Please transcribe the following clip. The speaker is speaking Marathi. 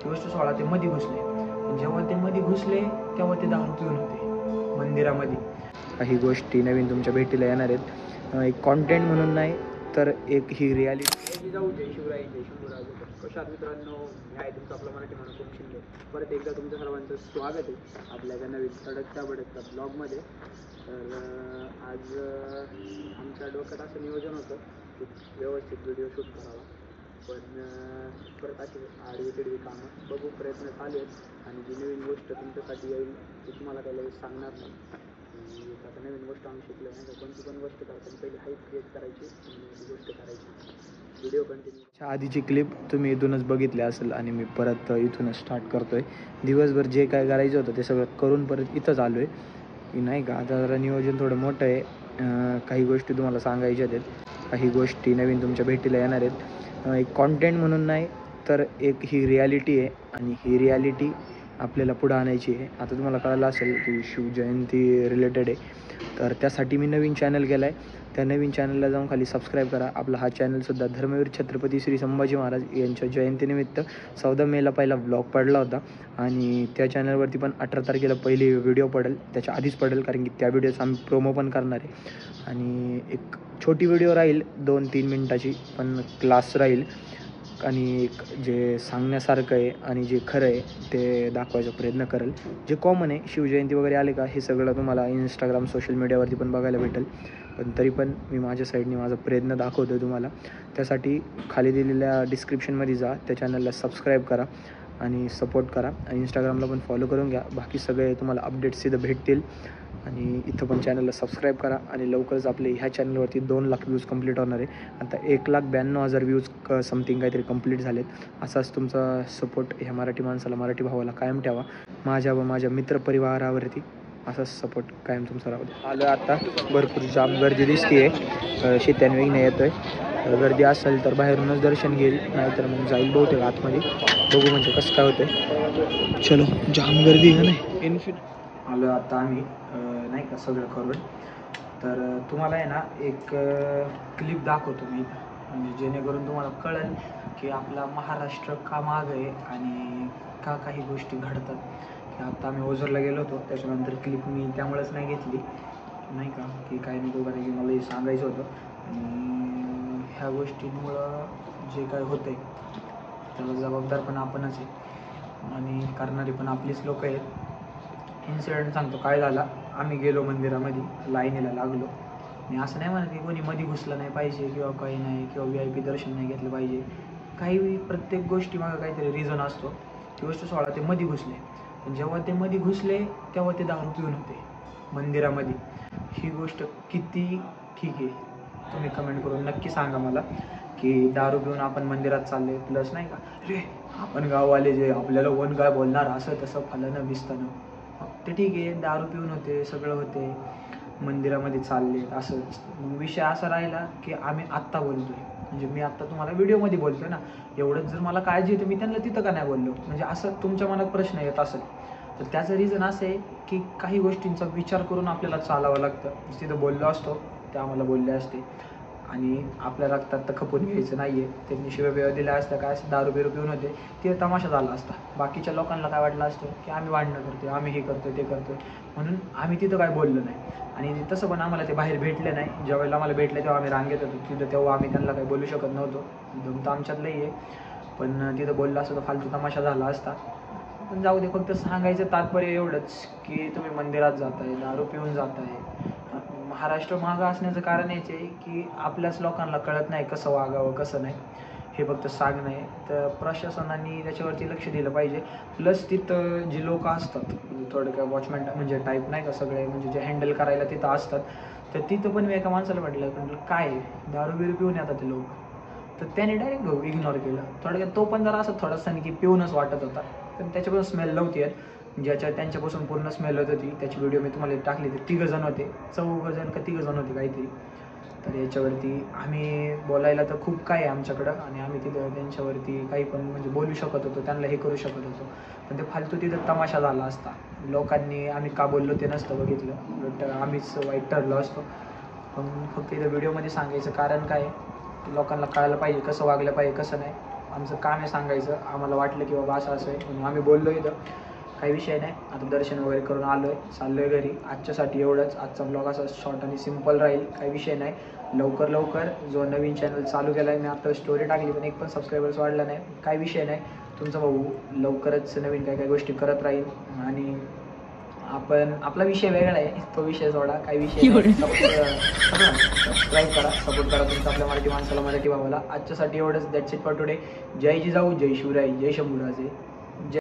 ती गोष्ट सोळा ते मध्ये घुसले. जेव्हा ते मध्ये घुसले तेव्हा ते दारू पिऊन होते मंदिरामध्ये. काही गोष्टी नवीन तुमच्या भेटीला येणार आहेत. एक कॉन्टेंट म्हणून नाही तर एक ही रियालिटी. जाऊ जय शिवराय, जय शिवराय. कशा मित्रांनो, मी आहे तुमचा आपला मराठी माणूस ओम शिंदे. परत एकदा तुमच्या सर्वांचं स्वागत आहे आपल्या एका नवीन तडकत्या ब्लॉगमध्ये. तर आज आमच्या डोक्यात असं नियोजन होतं की व्यवस्थित व्हिडिओ शूट करावा, पण परत अशी आडवी कामं बघू, प्रयत्न चालू आहेत. आणि जी नवीन गोष्ट तुमच्यासाठी येईल ती तुम्हाला काही लगेच सांगणार नाही. आता नवीन गोष्ट आम्ही शिकलो नाही, तर कोणती पण गोष्ट करताना पहिली हाईप क्रिएट करायची आणि ती गोष्ट करायची. Video continue. आधीची क्लिप तुम्ही इथूनच बघितली असेल आणि मी परत इथूनच स्टार्ट करतो आहे. दिवसभर जे काय करायचं होतं ते सगळं करून परत इथंच आलो आहे नाही का. आता जरा नियोजन थोडं मोठं आहे. काही गोष्टी तुम्हाला सांगायच्या आहेत, काही गोष्टी नवीन तुमच्या भेटीला येणार आहेत. एक कॉन्टेंट म्हणून नाही तर एक ही रियालिटी आहे आणि ही रियालिटी आपल्याला पुढं आणायची आहे. आता तुम्हाला कळलं असेल की शिवजयंती रिलेटेड आहे, तर त्यासाठी मी नवीन चॅनल केला आहे. त्या नवीन चॅनलला जाऊन खाली सबस्क्राईब करा. आपला हा चॅनलसुद्धा धर्मवीर छत्रपती श्री संभाजी महाराज यांच्या जयंतीनिमित्त 14 मेला पहिला ब्लॉग पडला होता आणि त्या चॅनलवरती पण 18 तारखेला पहिली व्हिडिओ पडेल. त्याच्या आधीच पडेल, कारण की त्या व्हिडिओचा आम्ही प्रोमो पण करणार आहे. आणि एक छोटी व्हिडिओ राहील 2-3 मिनटाची, पण क्लास राहील आणि एक जे सांगण्यासारखं आहे आणि जे खरं आहे ते दाखवायचा प्रयत्न करेल. जे कॉमन आहे, शिवजयंती वगैरे आले का हे सगळं तुम्हाला इंस्टाग्राम सोशल मीडियावरती पण बघायला भेटेल, पण तरी पण मी माझ्या साईडने माझा प्रयत्न दाखवतो आहे तुम्हाला. त्यासाठी खाली दिलेल्या डिस्क्रिप्शनमध्ये जा, त्या चॅनलला सबस्क्राईब करा आणि सपोर्ट करा. आणि इंस्टाग्रामला पण फॉलो करून घ्या. बाकी सगळे तुम्हाला अपडेट्स इथं भेटतील. आणि इथं पण चॅनलला सबस्क्राईब करा. आणि लवकरच आपले ह्या चॅनलवरती 2 लाख व्ह्यूज कंप्लीट होणार आहे. आता 1,92,000 व्ह्यूज समथिंग काहीतरी कंप्लीट झालेत. असाच तुमचा सपोर्ट ह्या मराठी माणसाला, मराठी भावाला कायम ठेवा. माझ्या व माझ्या मित्रपरिवारावरती असाच सपोर्ट कायम तुमचा राहू द्या. आलं आता भरपूर जाम गर्दी दिसते आहे. शेत्याने वेगने येतो आहे. गर्दी असेल तर बाहेरूनच दर्शन घेईल, नाहीतर मग जाईल बहुतेक आतमध्ये. बघू म्हणजे कसं काय होतं. चलो, जाम गर्दी आहे नाही इन्फिनिट. आलो आता आम्ही नाही का सगळं करून. तर तुम्हाला आहे ना एक क्लिप दाखवतो मी, म्हणजे जेणेकरून तुम्हाला कळेल की आपला महाराष्ट्र का मागं आहे आणि का काही गोष्टी घडतात. की आता आम्ही ओझरला गेलो होतो, त्याच्यानंतर क्लिप मी त्यामुळेच नाही घेतली नाही का, की काही नको कारण की मला हे सांगायचं होतं. आणि ह्या गोष्टींमुळं जे काय होतं आहे त्याला जबाबदार पण आपणच आहे आणि करणारी पण आपलीच लोक आहेत. इन्सिडेंट सांगतो काय झाला. आम्ही गेलो मंदिरामध्ये, लाईनीला लागलो. मी असं नाही म्हणत की कोणी मध्ये घुसलं नाही पाहिजे किंवा काही नाही, किंवा VIP दर्शन नाही घेतलं पाहिजे. काही प्रत्येक गोष्टी मागं काहीतरी रिझन असतो. ती गोष्ट सोळा ते मध्ये घुसले. पण जेव्हा ते मध्ये घुसले तेव्हा ते दारू पिऊन होते मंदिरामध्ये. ही गोष्ट किती ठीक आहे तुम्ही कमेंट करून नक्की सांगा मला, की दारू पिऊन आपण मंदिरात चालले प्लस नाही का, रे आपण गाववाले जे आपल्याला कोण काय बोलणार असं तसं फलानं बिस्तानं. ते ठीक आहे, दारू पिऊन होते, सगळं होते, मंदिरामध्ये चालले असंच. मग विषय असा राहिला की आम्ही आत्ता बोलतोय, म्हणजे मी आत्ता तुम्हाला व्हिडिओमध्ये बोलतोय ना, एवढंच जर मला काळजी येते मी त्यांना तिथं का नाही बोललो, म्हणजे असं तुमच्या मनात प्रश्न येत असेल. तर त्याचं रिझन असं आहे की काही गोष्टींचा विचार करून आपल्याला चालावं लागतं. तिथं बोललो असतो ते आम्हाला बोलले असते आणि आपल्या रक्तात तर खपून घ्यायचं नाही आहे. त्यांनी शिव्या दिल्या असत्या, काय असं दारू बिरू पिऊन होते, ते तमाशा झाला असता. बाकीच्या लोकांना काय वाटलं असतं की आम्ही भांडणं करतोय, आम्ही हे करतोय ते करतोय, म्हणून आम्ही तिथं काय बोललो नाही. आणि तसं पण आम्हाला ते बाहेर भेटले नाही. ज्यावेळेला आम्हाला भेटले तेव्हा आम्ही रांगेत होतो तिथं, तेव्हा आम्ही त्यांना काही बोलू शकत नव्हतो. दम तर आमच्यातलंही आहे, पण तिथं बोललं असतं तर फालतू तमाशा झाला असता. पण जाऊ दे, फक्त सांगायचं तात्पर्य एवढंच की तुम्ही मंदिरात जाताय, दारू पिऊन जाताय. महाराष्ट्र मागं असण्याचं कारण याचे आहे की आपल्याच लोकांना कळत नाही कसं वागावं कसं नाही, हे फक्त सांगणं आहे. तर प्रशासनाने त्याच्यावरती लक्ष दिलं पाहिजे. प्लस तिथं जी लोक असतात थोडं काय वॉचमॅन म्हणजे टाईप नाही का, सगळे म्हणजे जे हँडल करायला तिथं असतात, तर तिथं पण मी एका माणसाला म्हटलं काय दारू बिरू पिऊन येतात ते लोक, तर त्याने डायरेक्ट इग्नोर केलं. थोडक्यात तो पण जरा असं थोडासा की पिऊनच वाटत होता, पण त्याच्यापासून स्मेल नव्हती येत. त्यांच्यापासून पूर्ण स्मेल होत होती. त्याची व्हिडिओ मी तुम्हाला टाकली. ते 3 जण होते, 4 जण का 3 जण होते काहीतरी. तर याच्यावरती आम्ही बोलायला तर खूप काय आहे आमच्याकडं, आणि आम्ही तिथं त्यांच्यावरती काही पण म्हणजे बोलू शकत होतो, त्यांना हे करू शकत होतो, पण ते फालतू तिथं तमाशा झाला असता. लोकांनी आम्ही का बोललो ते नसतं बघितलं, तर आम्हीच वाईट ठरलो असतो. पण फक्त इथं व्हिडिओमध्ये सांगायचं कारण काय, की लोकांना कळायला पाहिजे कसं वागलं पाहिजे कसं नाही. आमचं काम आहे सांगायचं. आम्हाला वाटलं की बाबा असं असं आहे म्हणून आम्ही बोललो इथं. काही विषय नाही. आता दर्शन वगैरे करून आलो आहे, चाललो आहे घरी. आजच्यासाठी एवढंच. आजचा ब्लॉग असा शॉर्ट आणि सिम्पल राहील. काही विषय नाही. लवकर जो नवीन चॅनल चालू केला आहे मी, आता स्टोरी टाकली पण एक पण सबस्क्रायबर्स वाढला नाही. काही विषय नाही. तुमचा भाऊ लवकरच नवीन काही गोष्टी करत राहील. आणि आपण आपला विषय वेगळा आहे, तो विषय सोडा. काही विषय सबस्क्राईब करा, सपोर्ट करा तुमचं आपल्या मराठी माणसाला, मराठी भावाला. आजच्यासाठी एवढंच. That's it for today. जय जिजाऊ, जय शिवराय, जय शंभूराजे.